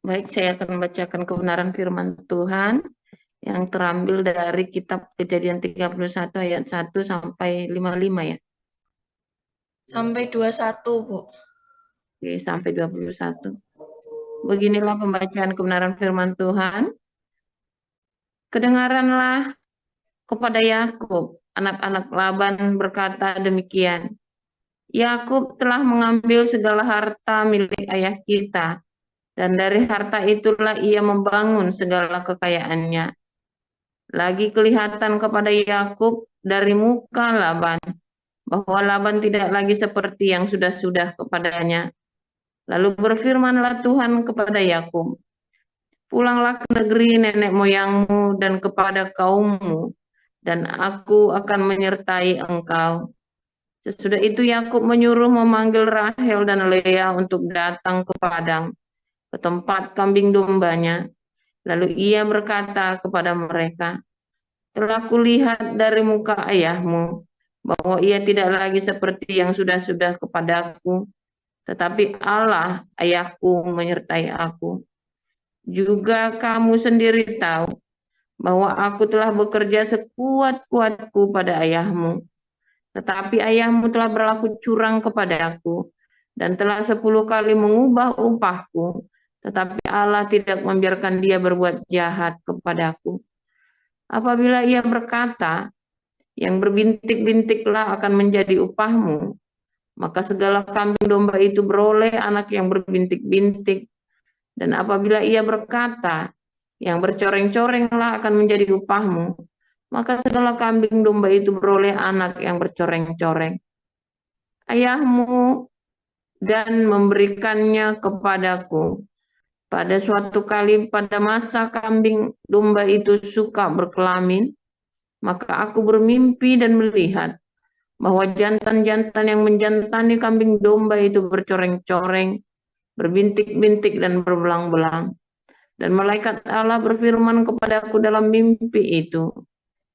Baik, saya akan membacakan kebenaran firman Tuhan yang terambil dari kitab Kejadian 31 ayat 1 sampai 55 ya. Sampai 21, Bu. Oke, sampai 21. Beginilah pembacaan kebenaran firman Tuhan. Kedengaranlah kepada Yakub, anak-anak Laban berkata demikian. Yakub telah mengambil segala harta milik ayah kita, dan dari harta itulah ia membangun segala kekayaannya. Lagi kelihatan kepada Yakub dari muka Laban bahwa Laban tidak lagi seperti yang sudah-sudah kepadanya. Lalu berfirmanlah Tuhan kepada Yakub, pulanglah ke negeri nenek moyangmu dan kepada kaummu, dan aku akan menyertai engkau. Sesudah itu Yakub menyuruh memanggil Rahel dan Lea untuk datang ke padang, ke tempat kambing dombanya. Lalu ia berkata kepada mereka, telah kulihat dari muka ayahmu bahwa ia tidak lagi seperti yang sudah-sudah kepadaku, tetapi Allah ayahku menyertai aku. Juga kamu sendiri tahu bahwa aku telah bekerja sekuat-kuatku pada ayahmu, tetapi ayahmu telah berlaku curang kepada aku dan telah 10 kali mengubah upahku, tetapi Allah tidak membiarkan dia berbuat jahat kepadaku. Apabila ia berkata, yang berbintik-bintiklah akan menjadi upahmu, maka segala kambing domba itu beroleh anak yang berbintik-bintik. Dan apabila ia berkata, yang bercoreng-corenglah akan menjadi upahmu, maka segala kambing domba itu beroleh anak yang bercoreng-coreng. Ayahmu dan memberikannya kepadaku. Pada suatu kali pada masa kambing domba itu suka berkelamin, maka aku bermimpi dan melihat bahwa jantan-jantan yang menjantani kambing domba itu bercoreng-coreng, berbintik-bintik dan berbelang-belang. Dan malaikat Allah berfirman kepadaku dalam mimpi itu,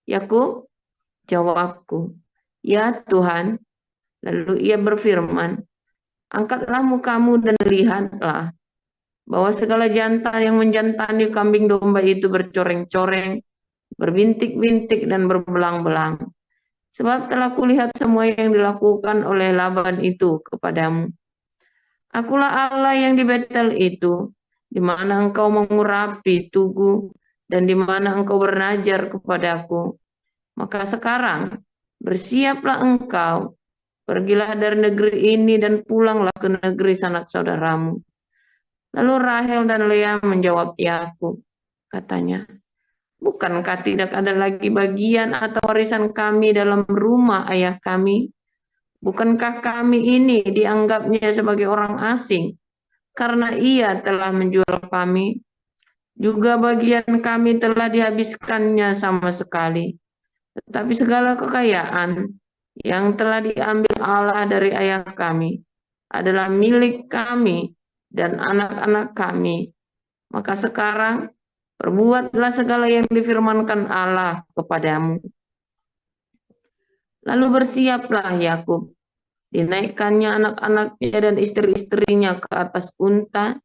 Yakub, jawabku, ya Tuhan. Lalu ia berfirman, angkatlah mukamu dan lihatlah bahwa segala jantan yang menjantani kambing domba itu bercoreng-coreng, berbintik-bintik dan berbelang-belang. Sebab telah kulihat semua yang dilakukan oleh Laban itu kepadamu. Akulah Allah yang di Betel itu, di mana engkau mengurapi tugu, dan di mana engkau bernajar kepadaku. Maka sekarang, bersiaplah engkau, pergilah dari negeri ini dan pulanglah ke negeri sanak saudaramu. Lalu Rahel dan Lea menjawab Yakub, katanya, bukankah tidak ada lagi bagian atau warisan kami dalam rumah ayah kami? Bukankah kami ini dianggapnya sebagai orang asing karena ia telah menjual kami? Juga bagian kami telah dihabiskannya sama sekali. Tetapi segala kekayaan yang telah diambil Allah dari ayah kami adalah milik kami dan anak-anak kami. Maka sekarang perbuatlah segala yang difirmankan Allah kepadamu. Lalu bersiaplah Yakub, dinaikkannya anak-anaknya dan istri-istrinya ke atas unta,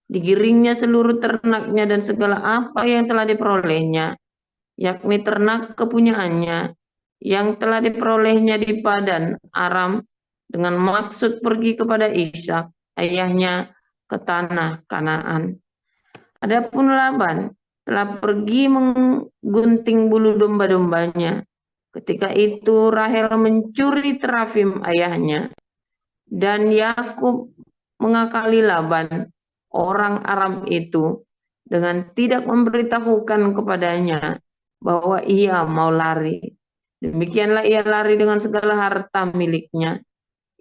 digiringnya seluruh ternaknya dan segala apa yang telah diperolehnya, yakni ternak kepunyaannya, yang telah diperolehnya di Padan Aram, dengan maksud pergi kepada Ishak, ayahnya, ke tanah Kanaan. Adapun Laban telah pergi menggunting bulu domba-dombanya. Ketika itu Rahel mencuri terafim ayahnya, dan Yakub mengakali Laban, orang Aram itu, dengan tidak memberitahukan kepadanya bahwa ia mau lari. Demikianlah ia lari dengan segala harta miliknya.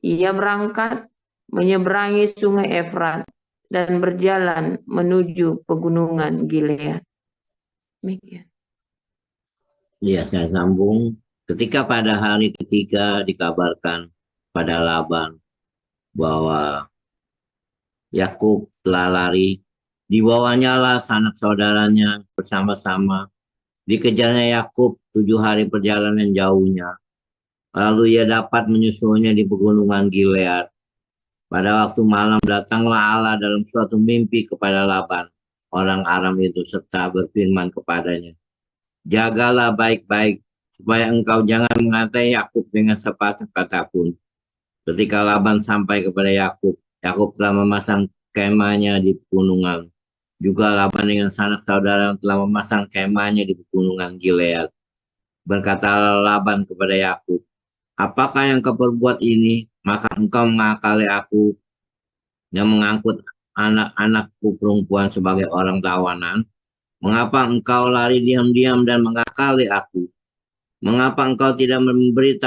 Ia berangkat menyeberangi sungai Efrat dan berjalan menuju pegunungan Gilead. Demikian. Ya, saya sambung. Ketika pada hari ketiga dikabarkan pada Laban bahwa Yakub telah lari, dibawanya lah sanak saudaranya bersama-sama. Dikejarnya Yakub 7 hari perjalanan jauhnya. Lalu ia dapat menyusulnya di pegunungan Gilead. Pada waktu malam datanglah Allah dalam suatu mimpi kepada Laban, orang Aram itu, serta berfirman kepadanya, jagalah baik-baik, supaya engkau jangan mengatai Yakub dengan sepatah kata pun. Ketika Laban sampai kepada Yakub, Yakub telah memasang kemahnya di pegunungan. Juga Laban dengan sanak saudara telah memasang kemahnya di pegunungan Gilead. Berkata Laban kepada Yakub, apakah yang kau perbuat ini? Maka engkau mengakali aku yang mengangkut anak-anakku perempuan sebagai orang tawanan. Mengapa engkau lari diam-diam dan mengakali aku? Mengapa engkau tidak memberi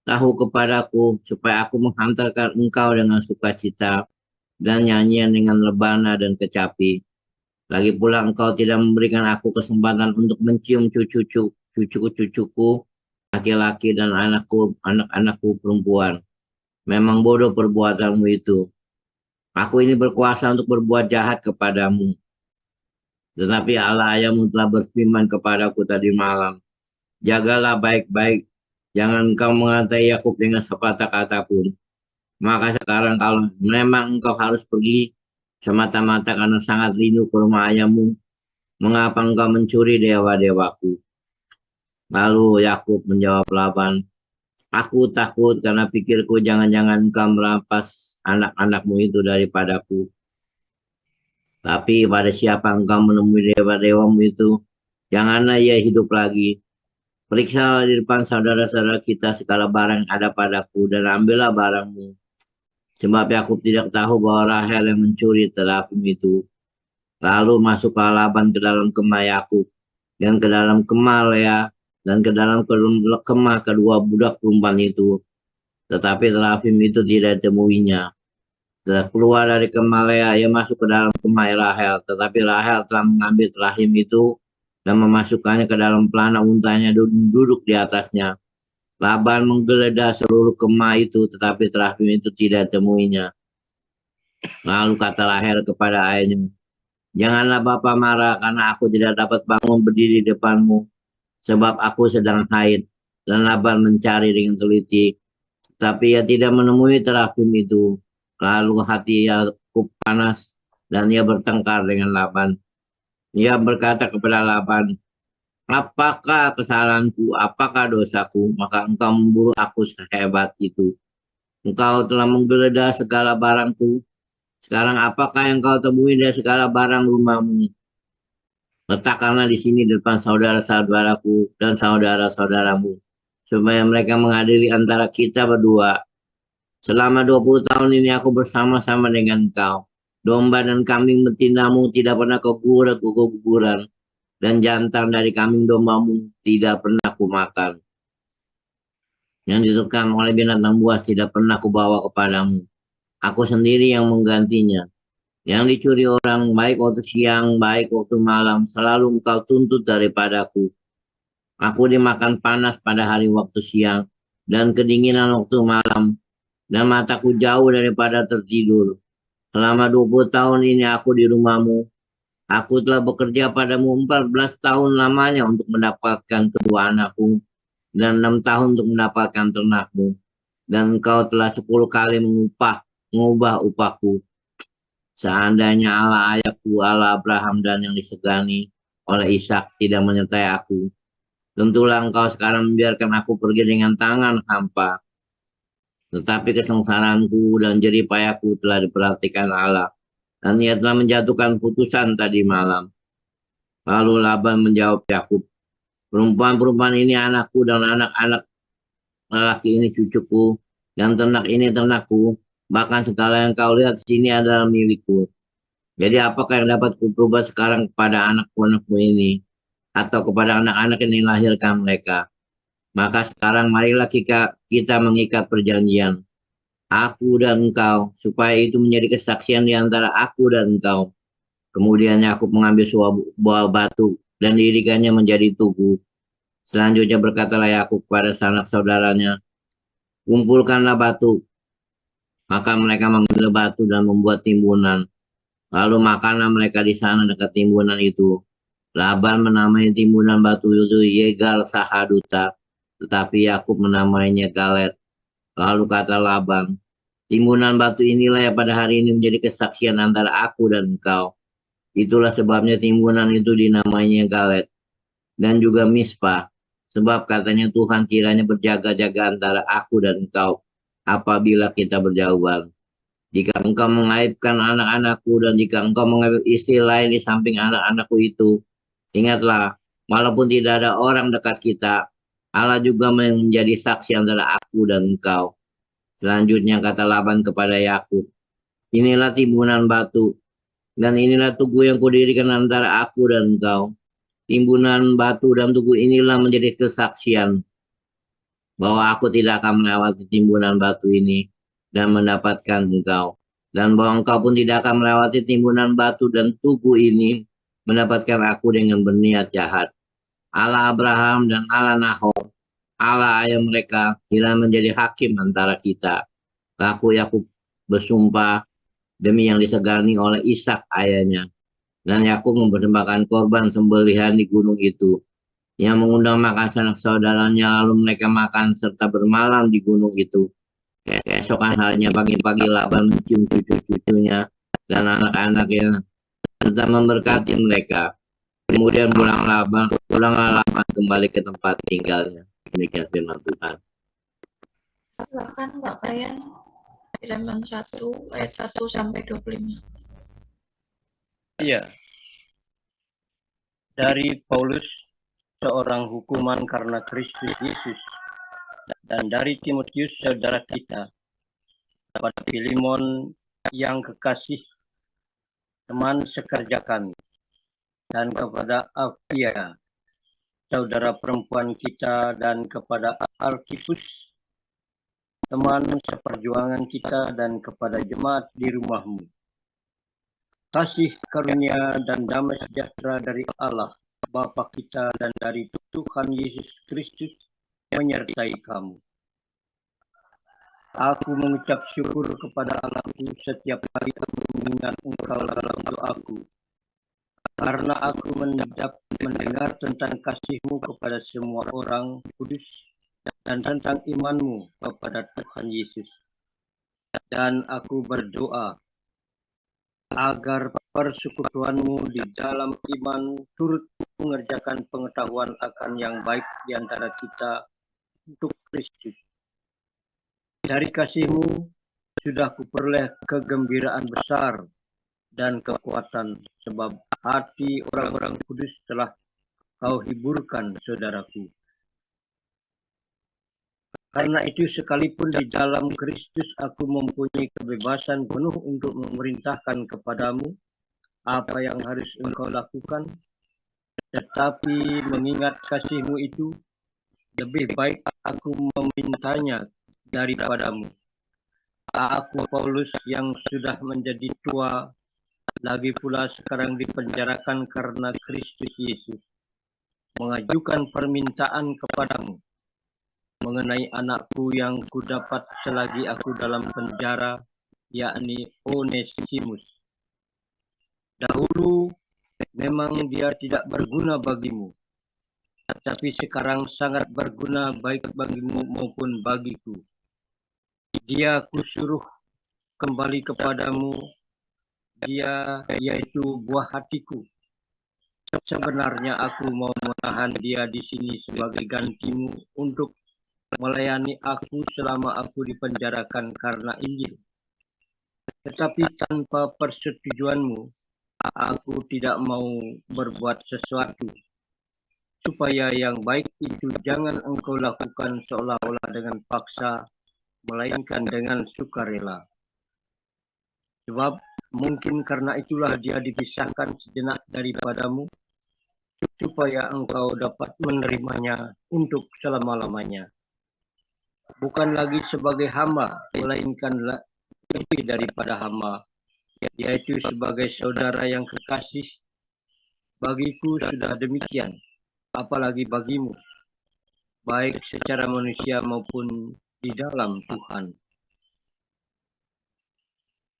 tahu kepadaku supaya aku menghantarkan engkau dengan sukacita dan nyanyian dengan lebana dan kecapi. Lagi pula engkau tidak memberikan aku kesempatan untuk mencium cucuku laki-laki dan anak-anakku perempuan. Memang bodoh perbuatanmu itu. Aku ini berkuasa untuk berbuat jahat kepadamu. Tetapi Allah ayahmu telah berfirman kepadaku tadi malam, jagalah baik-baik, jangan engkau mengatai Yakub dengan sepatah kata pun. Maka sekarang kalau memang engkau harus pergi semata-mata karena sangat rindu ke rumah ayahmu, mengapa engkau mencuri dewa-dewaku? Lalu Yakub menjawab Laban, aku takut karena pikirku jangan-jangan engkau merampas anak-anakmu itu daripadaku. Tapi pada siapa engkau menemui dewa-dewamu itu, janganlah ia hidup lagi. Periksalah di depan saudara-saudara kita segala barang yang ada padaku dan ambillah barangmu. Sebab Yakub tidak tahu bahwa Rahel yang mencuri terapim itu. Lalu masuklah Laban ke dalam kemah Yakub dan ke dalam kemah Lea dan ke dalam kemah kedua budak perempuan itu. Tetapi terapim itu tidak ditemuinya. Setelah keluar dari kemah Lea, ia masuk ke dalam kemah Rahel. Tetapi Rahel telah mengambil terahim itu dan memasukkannya ke dalam pelana untanya dan duduk di atasnya. Laban menggeledah seluruh kemah itu, tetapi terahim itu tidak temuinya. Lalu kata Rahel kepada ayahnya, janganlah Bapa marah karena aku tidak dapat bangun berdiri di depanmu, sebab aku sedang haid. Dan Laban mencari dengan teliti, tapi ia tidak menemui terahim itu. Lalu hati Yakub panas dan ia bertengkar dengan Laban. Ia berkata kepada Laban, apakah kesalahanku, apakah dosaku, maka engkau memburu aku sehebat itu. Engkau telah menggeledah segala barangku. Sekarang apakah yang kau temui dari segala barang rumahmu? Letakkanlah di sini di depan saudara-saudaraku dan saudara-saudaramu, supaya mereka mengadili antara kita berdua. Selama 20 tahun ini aku bersama-sama dengan engkau. Domba dan kambing betindamu tidak pernah kau kuburan, dan jantan dari kambing dombamu tidak pernah kumakan. Yang diterkam oleh binatang buas tidak pernah kubawa kepadamu. Aku sendiri yang menggantinya. Yang dicuri orang, baik waktu siang, baik waktu malam, selalu engkau tuntut daripadaku. Aku dimakan panas pada hari waktu siang, dan kedinginan waktu malam, dan mataku jauh daripada tertidur. Selama 20 tahun ini aku di rumahmu. Aku telah bekerja padamu 14 tahun lamanya untuk mendapatkan kedua anakku, dan 6 tahun untuk mendapatkan ternakmu. Dan engkau telah 10 kali mengubah upahku. Seandainya Allah ayahku, Allah Abraham dan yang disegani oleh Ishak tidak menyertai aku, tentulah engkau sekarang membiarkan aku pergi dengan tangan hampa. Tetapi kesengsaraanku dan jerih payahku telah diperhatikan Allah, dan ia telah menjatuhkan putusan tadi malam. Lalu Laban menjawab Yakub, perempuan-perempuan ini anakku dan anak-anak lelaki ini cucuku, dan ternak ini ternakku, bahkan segala yang kau lihat di sini adalah milikku. Jadi apakah yang dapat kuperubah sekarang kepada anak-anakmu ini, atau kepada anak-anak yang dilahirkan mereka? Maka sekarang marilah kita mengikat perjanjian, aku dan engkau, supaya itu menjadi kesaksian di antara aku dan engkau. Kemudian Yakub mengambil sebuah buah batu dan didirikannya menjadi tugu. Selanjutnya berkatalah Yakub kepada sanak saudaranya, kumpulkanlah batu. Maka mereka mengambil batu dan membuat timbunan. Lalu makanlah mereka di sana dekat timbunan itu. Laban menamai timbunan batu itu Yegal Sahaduta, tetapi Yakub menamainya Galet. Lalu kata Laban, Timbunan batu inilah yang pada hari ini menjadi kesaksian antara aku dan engkau. Itulah sebabnya timbunan itu dinamainya Galet dan juga Mispa. Sebab katanya Tuhan kiranya berjaga-jaga antara aku dan engkau apabila kita berjauhan. Jika engkau mengaibkan anak-anakku dan jika engkau mengaib istri lain di samping anak-anakku itu, ingatlah, walaupun tidak ada orang dekat kita, Allah juga menjadi saksi antara aku dan engkau. Selanjutnya kata Laban kepada Yakub, inilah timbunan batu, dan inilah tugu yang kudirikan antara aku dan engkau. Timbunan batu dan tugu inilah menjadi kesaksian bahwa aku tidak akan melewati timbunan batu ini dan mendapatkan engkau. Dan bahwa engkau pun tidak akan melewati timbunan batu dan tugu ini mendapatkan aku dengan berniat jahat. Allah Abraham dan Allah Nahor, Allah ayah mereka, kira menjadi hakim antara kita. Laku Yakub bersumpah demi yang disegani oleh Ishak ayahnya. Dan Yakub mempersembahkan korban sembelihan di gunung itu. Yang mengundang makan sanak saudaranya, lalu mereka makan serta bermalam di gunung itu. Keesokan harinya pagi-pagi Laban mencium cucu-cucunya dan anak-anaknya serta memberkati mereka. Kemudian pulanglah Laban kembali ke tempat tinggalnya. Demikian firman Tuhan. Silakan Pak Kayan. Halaman 1 ayat 1 sampai 25. Iya, dari Paulus, seorang hukuman karena Kristus Yesus, dan dari Timotius saudara kita, kepada Filemon yang kekasih, teman sekerja kami, dan kepada Apphia, saudara perempuan kita, dan kepada Archippus, teman seperjuangan kita, dan kepada jemaat di rumahmu. Kasih karunia dan damai sejahtera dari Allah Bapa kita dan dari Tuhan Yesus Kristus menyertai kamu. Aku mengucap syukur kepada Allahku setiap kali aku mengingat engkau dalam doaku, karena aku mendengar tentang kasihmu kepada semua orang kudus dan tentang imanmu kepada Tuhan Yesus. Dan aku berdoa agar persekutuanmu di dalam iman turut mengerjakan pengetahuan akan yang baik di antara kita untuk Kristus. Dari kasihmu sudah kuperoleh kegembiraan besar dan kekuatan, sebab hati orang-orang kudus telah kau hiburkan, saudaraku. Karena itu sekalipun di dalam Kristus aku mempunyai kebebasan penuh untuk memerintahkan kepadamu apa yang harus engkau lakukan, tetapi mengingat kasihmu itu, lebih baik aku memintanya daripadamu. Aku Paulus yang sudah menjadi tua, lagi pula sekarang dipenjarakan karena Kristus Yesus, mengajukan permintaan kepadamu mengenai anakku yang kudapat selagi aku dalam penjara, yakni Onesimus. Dahulu memang dia tidak berguna bagimu, tetapi sekarang sangat berguna baik bagimu maupun bagiku. Dia kusuruh kembali kepadamu, dia yaitu buah hatiku. Sebenarnya aku mau menahan dia di sini sebagai gantimu untuk melayani aku selama aku dipenjarakan karena Injil. Tetapi tanpa persetujuanmu, aku tidak mau berbuat sesuatu, supaya yang baik itu jangan engkau lakukan seolah-olah dengan paksa, melainkan dengan sukarela. Sebab mungkin karena itulah dia dipisahkan sejenak daripadamu, supaya engkau dapat menerimanya untuk selama-lamanya. Bukan lagi sebagai hamba, melainkan lebih daripada hamba, yaitu sebagai saudara yang kekasih. Bagiku sudah demikian, apalagi bagimu, baik secara manusia maupun di dalam Tuhan.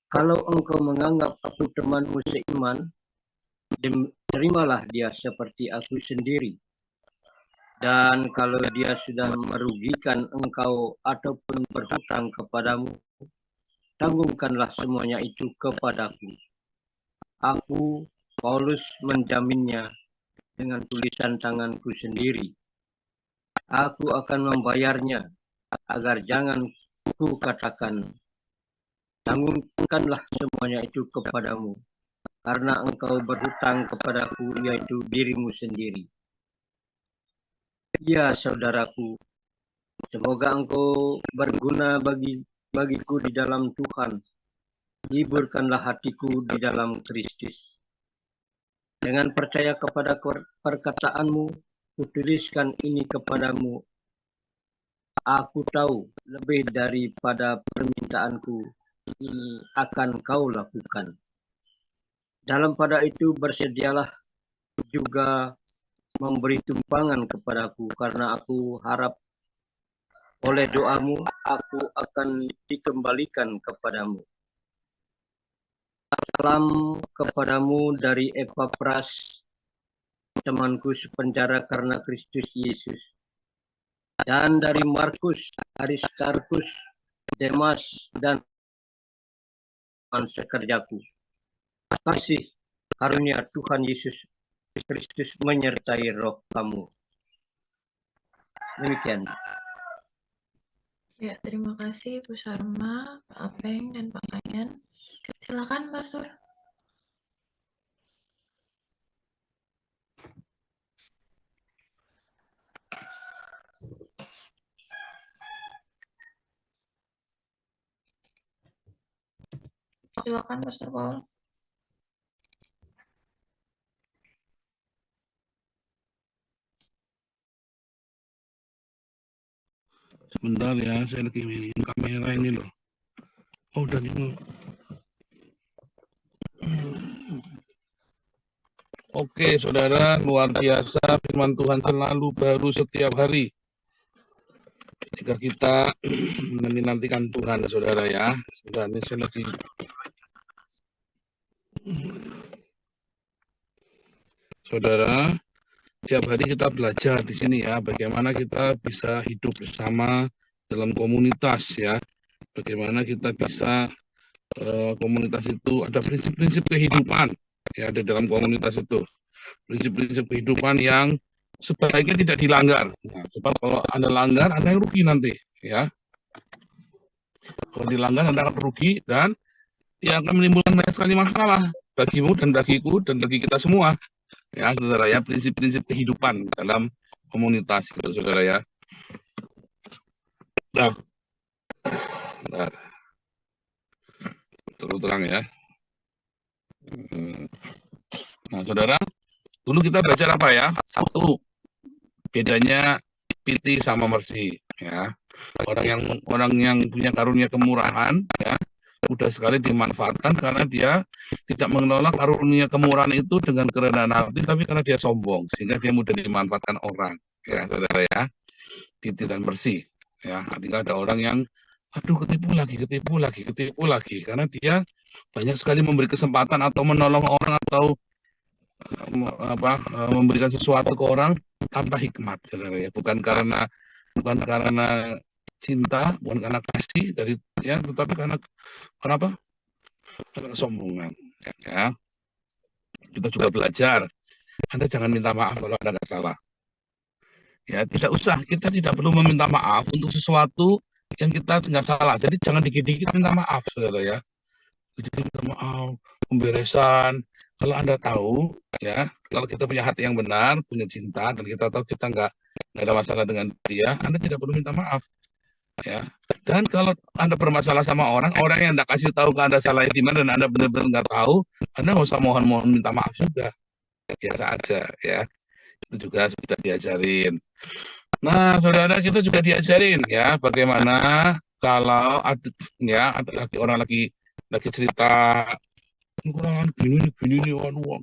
Kalau engkau menganggap aku temanmu seiman, terimalah dia seperti aku sendiri. Dan kalau dia sudah merugikan engkau ataupun berhutang kepadamu, tanggungkanlah semuanya itu kepadaku. Aku, Paulus, menjaminnya dengan tulisan tanganku sendiri. Aku akan membayarnya, agar jangan ku katakan, tanggungkanlah semuanya itu kepadamu, karena engkau berhutang kepadaku, yaitu dirimu sendiri. Ya saudaraku, semoga engkau berguna bagiku di dalam Tuhan. Hiburkanlah hatiku di dalam Kristus. Dengan percaya kepada perkataanmu, kutuliskan ini kepadamu. Aku tahu lebih daripada permintaanku akan kau lakukan. Dalam pada itu bersedialah juga memberi tumpangan kepadaku, karena aku harap oleh doamu aku akan dikembalikan kepadamu. Salam kepadamu dari Epapras, temanku sepenjara karena Kristus Yesus, dan dari Markus, Aristarkus, Demas, dan teman sekerjaku. Kasih karunia Tuhan Yesus Kristus menyertai roh kamu. Demikian. Ya, terima kasih Bu Sarma, Pak Apeng, dan Pak Kayan. Silakan, Pastor. Silakan, Pastor Paul. Sebentar ya, saya lagi mainin kamera ini loh. Oh, udah nih. Oke, saudara, luar biasa firman Tuhan selalu baru setiap hari. Jika kita menantikan Tuhan, saudara ya. Sebentar, ini saya lagi. Saudara, tiap hari kita belajar di sini ya, bagaimana kita bisa hidup bersama dalam komunitas ya. Bagaimana kita bisa komunitas itu ada prinsip-prinsip kehidupan ya di dalam komunitas itu, prinsip-prinsip kehidupan yang sebaiknya tidak dilanggar. Nah, sebab kalau Anda langgar, Anda yang rugi nanti ya. Kalau dilanggar, Anda akan rugi dan ya akan menimbulkan banyak sekali masalah bagimu dan bagiku dan bagi kita semua ya, saudara ya. Prinsip-prinsip kehidupan dalam komunitas itu, saudara ya. Nah, bentar. Terus terang ya. Nah, saudara, dulu kita belajar apa ya? Satu, bedanya piti sama mercy ya. Orang yang punya karunia kemurahan ya, mudah sekali dimanfaatkan karena dia tidak mengelola karunia kemurahan itu dengan kerendahan hati, tapi karena dia sombong sehingga dia mudah dimanfaatkan orang ya, saudara ya. Piti dan mercy ya. Artinya ada orang yang aduh ketipu lagi karena dia banyak sekali memberi kesempatan atau menolong orang atau memberikan sesuatu ke orang tanpa hikmat, saudara ya. Bukan karena cinta, bukan karena kasih dari ya, tetapi karena apa? Karena kesombongan ya. Kita juga belajar, Anda jangan minta maaf kalau Anda nggak salah. Ya, tidak usah, kita tidak perlu meminta maaf untuk sesuatu yang kita nggak salah. Jadi jangan dikit-dikit minta maaf, saudara ya. Jadi minta maaf, pemberesan. Kalau Anda tahu, ya, kalau kita punya hati yang benar, punya cinta, dan kita tahu kita nggak ada masalah dengan dia, Anda tidak perlu minta maaf. Ya. Dan kalau Anda bermasalah sama orang yang Anda kasih tahu ke Anda salahnya di mana dan Anda benar-benar nggak tahu, Anda nggak usah mohon-mohon minta maaf juga. Biasa aja, ya. Itu juga sudah diajarin. Nah, saudara, kita juga diajarin ya bagaimana kalau ada orang lagi cerita kurang gini nih, waduh,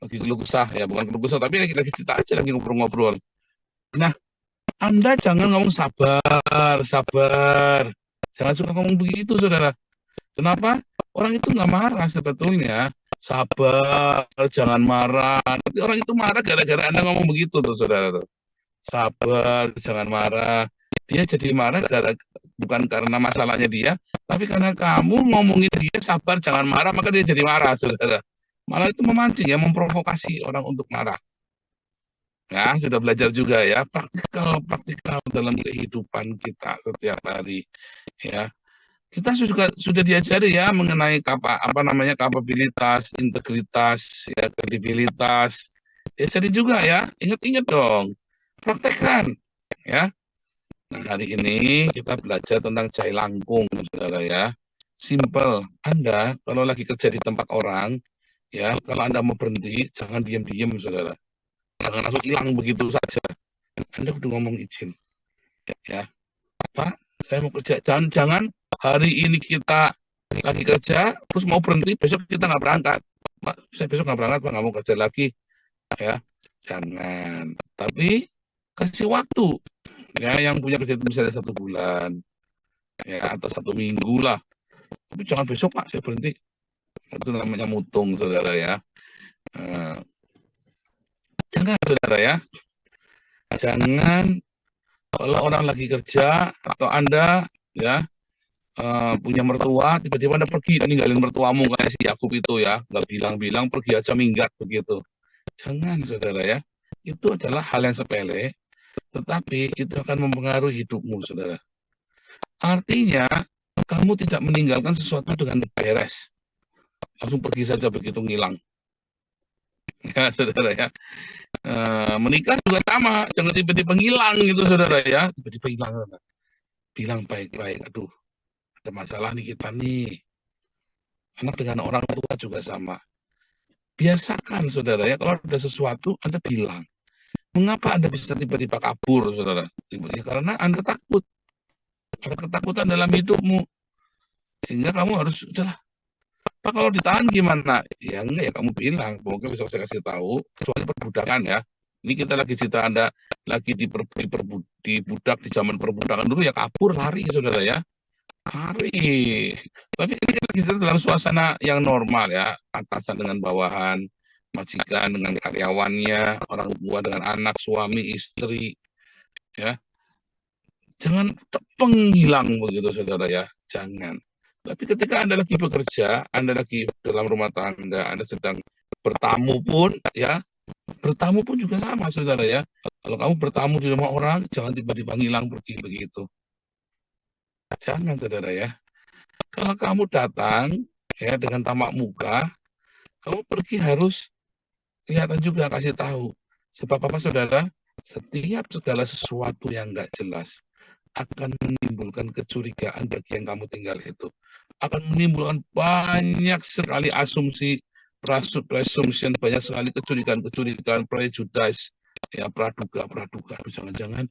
lagi keluh kesah ya, bukan keluh kesah tapi lagi cerita aja, lagi ngobrol-ngobrol. Nah, Anda jangan ngomong sabar, jangan suka ngomong begitu, saudara. Kenapa? Orang itu nggak marah sebetulnya. Sabar, jangan marah. Nanti orang itu marah gara-gara Anda ngomong begitu tuh, saudara tuh. Sabar, jangan marah. Dia jadi marah bukan karena masalahnya dia, tapi karena kamu ngomongin dia sabar jangan marah, maka dia jadi marah, saudara. Malah itu memancing ya, memprovokasi orang untuk marah. Ya, sudah belajar juga ya, praktikal dalam kehidupan kita setiap hari. Ya, kita sudah diajari ya mengenai kapabilitas, integritas, ya, kredibilitas. Ya, jadi juga ya, ingat-ingat dong, praktekkan. Ya, nah hari ini kita belajar tentang cai langkung, saudara ya. Simple, Anda kalau lagi kerja di tempat orang, ya, kalau Anda mau berhenti, jangan diam-diam, saudara. Jangan langsung hilang begitu saja. Anda udah ngomong izin, ya. Pak, saya mau kerja. Jangan hari ini kita lagi kerja, terus mau berhenti, besok kita nggak berangkat. Pak, saya besok nggak berangkat, Pak, nggak mau kerja lagi. Ya, jangan. Tapi kasih waktu. Ya, yang punya kerja itu misalnya 1 bulan, ya, atau 1 minggu lah. Tapi jangan besok, Pak, saya berhenti. Itu namanya mutung, saudara ya. Jangan, saudara ya. Jangan kalau orang lagi kerja atau Anda ya punya mertua, tiba-tiba Anda pergi ninggalin mertuamu kayak si Yakub itu ya, nggak bilang-bilang pergi aja minggat begitu. Jangan, saudara ya. Itu adalah hal yang sepele, tetapi itu akan mempengaruhi hidupmu, saudara. Artinya, kamu tidak meninggalkan sesuatu dengan beres. Langsung pergi saja begitu ngilang. Ya, saudara ya. Menikah juga sama, jangan tiba-tiba ngilang gitu, saudara ya. Tiba-tiba hilang, saudara. Bilang baik-baik, aduh, ada masalah nih kita nih. Anak dengan orang tua juga sama. Biasakan, saudara ya, kalau ada sesuatu, Anda bilang. Mengapa Anda bisa tiba-tiba kabur, saudara? Ya, karena Anda takut. Ada ketakutan dalam hidupmu. Sehingga kamu harus, udahlah, Pak, kalau ditahan gimana? Ya enggak, ya kamu bilang. Pokoknya besok saya kasih tahu, kecuali perbudakan ya. Ini kita lagi cerita Anda lagi dibudak di zaman perbudakan dulu, ya kabur, lari, saudara ya. Lari. Tapi ini kita lagi cerita dalam suasana yang normal ya. Atasan dengan bawahan, majikan dengan karyawannya, orang tua dengan anak, suami, istri. Ya, jangan tepeng hilang begitu, saudara ya. Jangan. Tapi ketika Anda lagi bekerja, Anda lagi dalam rumah tangga, Anda sedang bertamu pun, ya, bertamu pun juga sama, saudara ya. Kalau kamu bertamu di rumah orang, jangan tiba-tiba hilang pergi begitu. Jangan, saudara ya. Kalau kamu datang, ya, dengan tamak muka, kamu pergi harus kelihatan juga, kasih tahu. Sebab apa, saudara? Setiap segala sesuatu yang nggak jelas akan menimbulkan kecurigaan bagi yang kamu tinggal itu. Akan menimbulkan banyak sekali asumsi, presumption, banyak sekali kecurigaan, prejudice, ya, praduga. Jangan-jangan,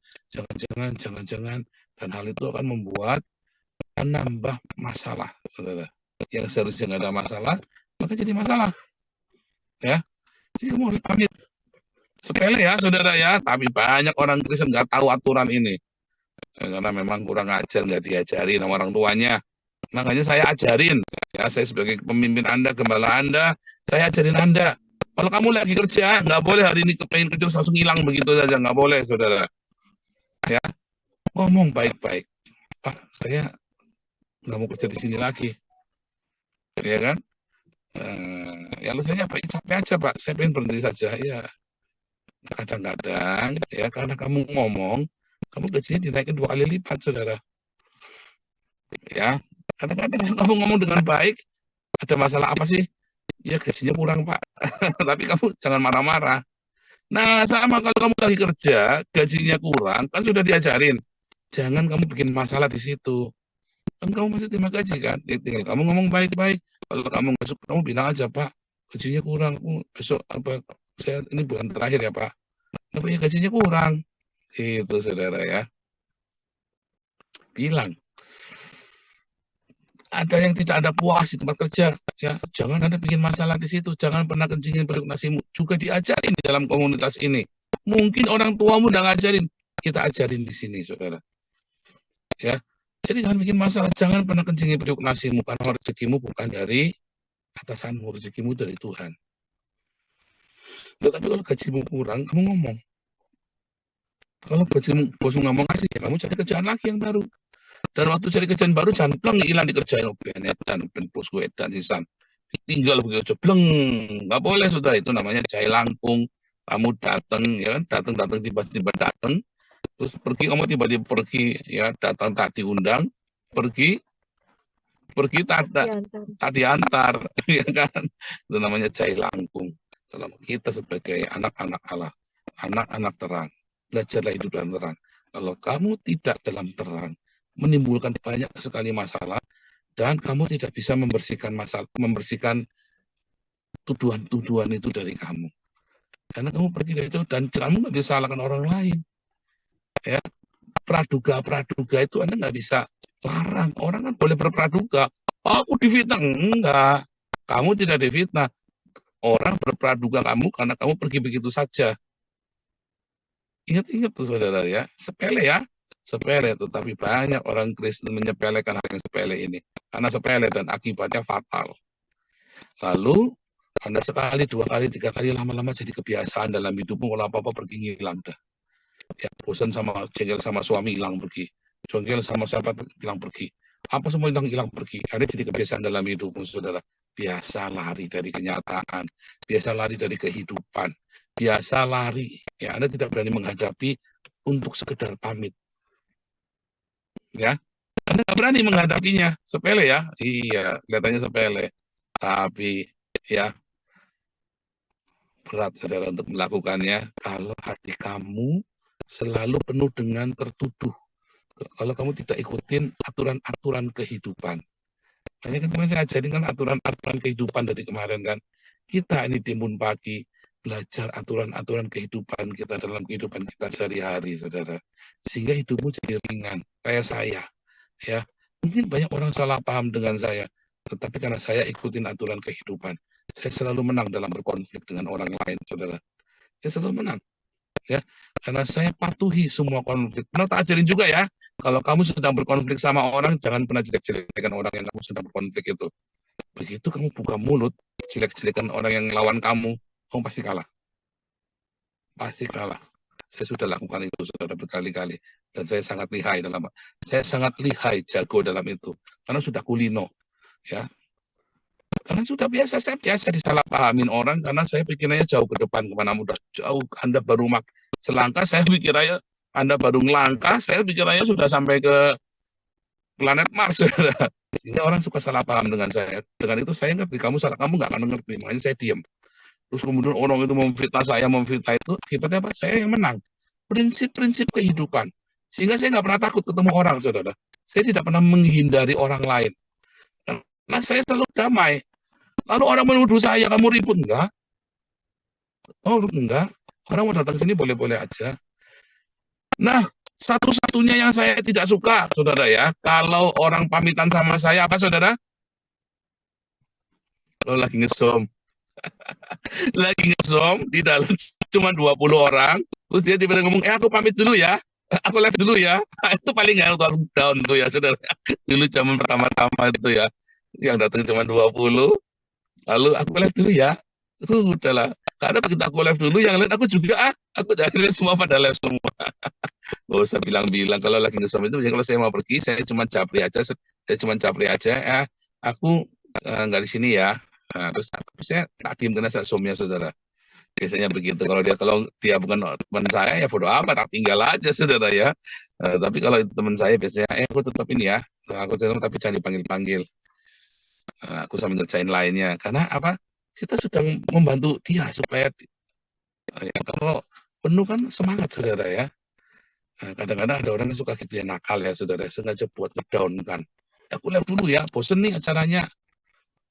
dan hal itu akan membuat menambah masalah, saudara. Yang seharusnya nggak ada masalah, maka jadi masalah. Ya, jadi kamu harus pamit. Sepele ya, saudara ya, tapi banyak orang Kristen nggak tahu aturan ini. Karena memang kurang ajar, nggak diajari sama orang tuanya. Makanya saya ajarin, ya, saya sebagai pemimpin Anda, gembala Anda, saya ajarin Anda. Kalau kamu lagi kerja, nggak boleh hari ini kepengen kerja langsung hilang begitu saja, nggak boleh, saudara. Ya, ngomong baik-baik. Pak, saya nggak mau kerja di sini lagi, ya kan? Ya alasannya Pak, capek aja Pak, saya pengen berhenti saja. Ya, kadang-kadang ya karena kamu ngomong, kamu gajinya dinaikin 2 kali lipat, saudara. Ya, kadang-kadang kamu ngomong dengan baik, ada masalah apa sih? Ya gajinya kurang Pak. Tapi kamu jangan marah-marah. Nah, sama kalau kamu lagi kerja, gajinya kurang, kan sudah diajarin. Jangan kamu bikin masalah di situ. Kan kamu masih terima gaji kan? Tinggal kamu ngomong baik-baik. Kalau kamu nggak suka, kamu bilang aja Pak, gajinya kurang. Besok apa? Saya ini bulan terakhir ya Pak. Tapi ya gajinya kurang. Itu, saudara ya. Bilang. Ada yang tidak ada puas di tempat kerja, ya jangan Anda bikin masalah di situ, jangan pernah kencingin periuk nasimu. Juga diajarin di dalam komunitas ini. Mungkin orang tuamu udah ngajarin, kita ajarin di sini, saudara. Ya, jadi jangan bikin masalah, jangan pernah kencingin periuk nasimu, karena rezekimu bukan dari atasanmu, rezekimu dari Tuhan. Tetapi kalau gajimu kurang, kamu ngomong. Kalau bosmu nggak mau ngasih, ya kamu cari kerjaan lagi yang baru. Dan waktu cari kerjaan baru, jangan pleng hilang di kerjaan. Ben edan, ben bosku edan sisan. Tinggal begitu aja, pleng. Nggak boleh, sudah. Itu namanya cai langkung. Kamu datang, ya kan? Datang, tiba-tiba datang. Terus pergi, kamu tiba-tiba pergi, ya. Datang tak diundang. Pergi tak diantar, ya kan? Itu namanya cai langkung. Kalau kita sebagai anak-anak Allah, anak-anak terang, belajarlah hidup dalam terang. Kalau kamu tidak dalam terang, menimbulkan banyak sekali masalah, dan kamu tidak bisa membersihkan tuduhan-tuduhan itu dari kamu. Karena kamu pergi dari itu, dan kamu nggak bisa salahkan orang lain. Ya, praduga itu Anda nggak bisa larang. Orang kan boleh berpraduga. Oh, aku difitnah. Enggak. Kamu tidak difitnah. Orang berpraduga kamu karena kamu pergi begitu saja. Ingat-ingat tuh saudara ya. Sepele ya. Sepele, tetapi banyak orang Kristen menyepelekan hal yang sepele ini. Karena sepele dan akibatnya fatal. Lalu Anda sekali, 2 kali, 3 kali, lama-lama jadi kebiasaan dalam hidupmu. Kalau apa-apa pergi ngilang dah. Ya, bosan sama jengkel sama suami, hilang pergi. Jengkel sama siapa, hilang pergi. Apa semua hilang pergi. Ada jadi kebiasaan dalam hidupmu, saudara. Biasa lari dari kenyataan. Biasa lari dari kehidupan. Biasa lari. Ya, Anda tidak berani menghadapi untuk sekedar pamit. Ya, Anda tidak berani menghadapinya. Sepele ya. Iya, kelihatannya sepele. Tapi ya, berat saudara untuk melakukannya kalau hati kamu selalu penuh dengan tertuduh. Kalau kamu tidak ikutin aturan-aturan kehidupan. Makanya kan saya ajarin kan aturan-aturan kehidupan dari kemarin kan. Kita ini timbun pagi belajar aturan-aturan kehidupan kita dalam kehidupan kita sehari-hari, saudara. Sehingga hidupmu jadi ringan. Kayak saya. Ya, mungkin banyak orang salah paham dengan saya. Tetapi karena saya ikutin aturan kehidupan, saya selalu menang dalam berkonflik dengan orang lain, saudara. Saya selalu menang. Ya, karena saya patuhi semua konflik. Pernah tak ajarin juga ya, kalau kamu sedang berkonflik sama orang, jangan pernah jelek-jelekan orang yang kamu sedang berkonflik itu. Begitu kamu buka mulut, jelek-jelekan orang yang lawan kamu pasti kalah. Pasti kalah. Saya sudah lakukan itu, saudara, berkali-kali. Dan saya sangat lihai jago dalam itu. Karena sudah kulino. Ya, karena sudah biasa, saya biasa disalahpahamin orang karena saya pikirnya jauh ke depan, kemana mudah jauh. Anda baru selangkah, saya pikirnya Anda baru ngelangkah, saya pikirnya sudah sampai ke planet Mars. Sehingga orang suka salah paham dengan saya. Dengan itu saya ngerti, kamu salah, kamu nggak akan ngerti, makanya saya diam. Terus kemudian orang itu memfitnah itu, akibatnya apa? Saya yang menang. Prinsip-prinsip kehidupan. Sehingga saya nggak pernah takut ketemu orang, saudara. Saya tidak pernah menghindari orang lain. Karena saya selalu damai. Lalu orang menuduh saya, kamu ribut, enggak? Oh, enggak. Orang mau datang sini boleh-boleh aja. Nah, satu-satunya yang saya tidak suka, saudara ya, kalau orang pamitan sama saya, apa saudara? Kalau lagi ngesom. Lagi ngesom, di dalam cuma 20 orang, terus dia tiba-tiba ngomong, aku pamit dulu ya. Aku live dulu ya. Itu paling nggak down tuh ya, saudara. Dulu zaman pertama-tama itu ya. Yang datang cuma 20, lalu aku live dulu ya. Udahlah. Karena begitu aku live dulu, yang lain aku juga, aku akhirnya semua pada live semua. Gak usah bilang-bilang, kalau lagi ngesom itu, kalau saya mau pergi, saya cuma capri aja, aku nggak di sini ya. Nah, terus saya tak diem kena zoomnya, saudara. Biasanya begitu. Kalau dia bukan teman saya, ya bodo amat, tak tinggal aja, saudara ya. Tapi kalau itu teman saya, biasanya, aku tetap ini ya. Aku tetap, tapi jangan dipanggil-panggil. Aku sambil ngerjain lainnya. Karena apa? Kita sedang membantu dia supaya ya, kalau penuh kan semangat, saudara ya. Kadang-kadang ada orang yang suka gitu ya, nakal ya, saudara, sengaja buat ngedown kan. Aku live dulu ya, bosen nih acaranya.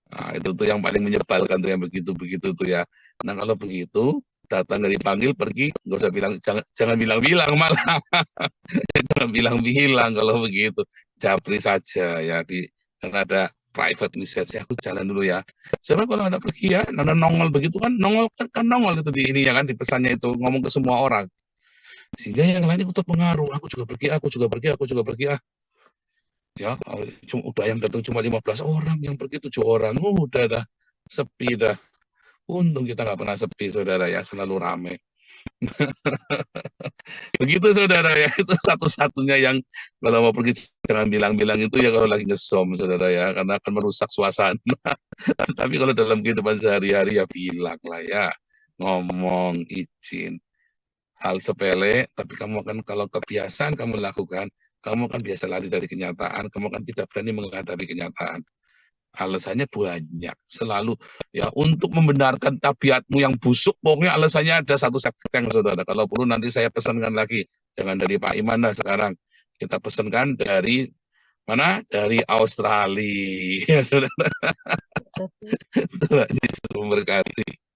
Nah, itu tuh yang paling menyebalkan tuh yang begitu-begitu tuh ya. Nah, kalau begitu, datang dari panggil, pergi, nggak usah bilang, jangan bilang-bilang malah. Jangan bilang-bilang kalau begitu. Japri saja ya, karena ada private message, aku jalan dulu ya. Siapa kalau ada pergi ya, nongol begitu kan, nongol itu di ini ya kan, di pesannya itu, ngomong ke semua orang. Sehingga yang lain ikut terpengaruh, aku juga pergi. Ya, udah yang datang cuma 15 orang, yang pergi 7 orang, udah dah, sepi dah. Untung kita nggak pernah sepi, saudara ya, selalu ramai. Begitu saudara ya, itu satu-satunya yang kalau mau pergi jangan bilang-bilang itu ya kalau lagi ngesom saudara ya, karena akan merusak suasana. Tapi kalau dalam kehidupan sehari-hari ya bilang lah ya, ngomong, izin. Hal sepele, tapi kamu akan kalau kebiasaan kamu lakukan, kamu akan biasa lari dari kenyataan, kamu akan tidak berani menghadapi kenyataan. Alasannya banyak, selalu ya untuk membenarkan tabiatmu yang busuk, pokoknya alasannya ada satu sekeng saudara. Kalau perlu nanti saya pesankan lagi, jangan dari Pak Iman lah sekarang, kita pesankan dari mana? Dari Australia, ya saudara. Tuhan Yesus memberkati.